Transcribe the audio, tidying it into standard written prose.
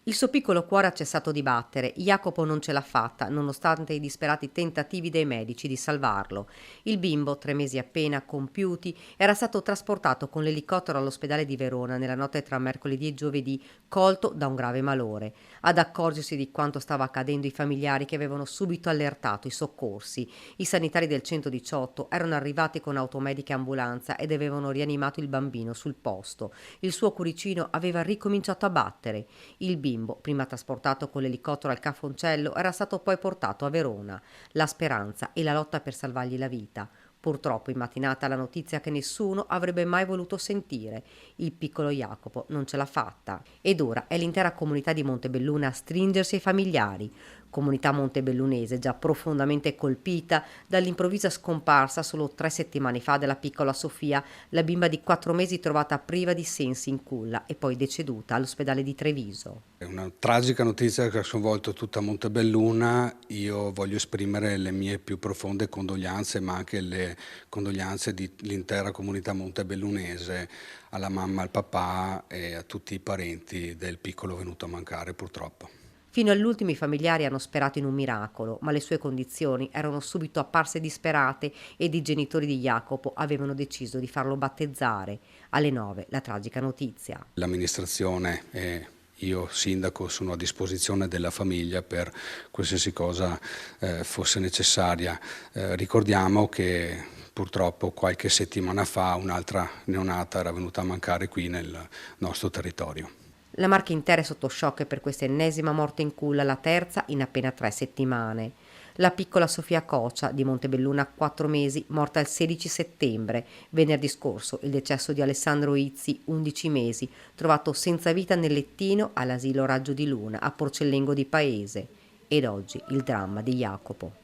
Il suo piccolo cuore ha cessato di battere. Jacopo non ce l'ha fatta, nonostante i disperati tentativi dei medici di salvarlo. Il bimbo, 3 mesi appena compiuti, era stato trasportato con l'elicottero all'ospedale di Verona nella notte tra mercoledì e giovedì, colto da un grave malore. Ad accorgersi di quanto stava accadendo i familiari che avevano subito allertato i soccorsi. I sanitari del 118 erano arrivati con automedica e ambulanza ed avevano rianimato il bambino sul posto. Il suo cuoricino aveva ricominciato a battere. Il bimbo, prima trasportato con l'elicottero al Cafoncello, era stato poi portato a Verona. La speranza e la lotta per salvargli la vita. Purtroppo in mattinata la notizia che nessuno avrebbe mai voluto sentire. Il piccolo Jacopo non ce l'ha fatta. Ed ora è l'intera comunità di Montebelluna a stringersi ai familiari. Comunità montebellunese già profondamente colpita dall'improvvisa scomparsa solo 3 settimane fa della piccola Sofia, la bimba di 4 mesi trovata priva di sensi in culla e poi deceduta all'ospedale di Treviso. È una tragica notizia che ha sconvolto tutta Montebelluna. Io voglio esprimere le mie più profonde condoglianze, ma anche le condoglianze dell'intera comunità montebellunese alla mamma, al papà e a tutti i parenti del piccolo venuto a mancare purtroppo. Fino all'ultimo i familiari hanno sperato in un miracolo, ma le sue condizioni erano subito apparse disperate ed i genitori di Jacopo avevano deciso di farlo battezzare. Alle 9 la tragica notizia. L'amministrazione e io sindaco sono a disposizione della famiglia per qualsiasi cosa fosse necessaria. Ricordiamo che purtroppo qualche settimana fa un'altra neonata era venuta a mancare qui nel nostro territorio. La Marche intera è sotto shock per questa ennesima morte in culla, la terza in appena 3 settimane. La piccola Sofia Cocia, di Montebelluna a 4 mesi, morta il 16 settembre. Venerdì scorso il decesso di Alessandro Izzi, 11 mesi, trovato senza vita nel lettino all'asilo Raggio di Luna, a Porcellengo di Paese. Ed oggi il dramma di Jacopo.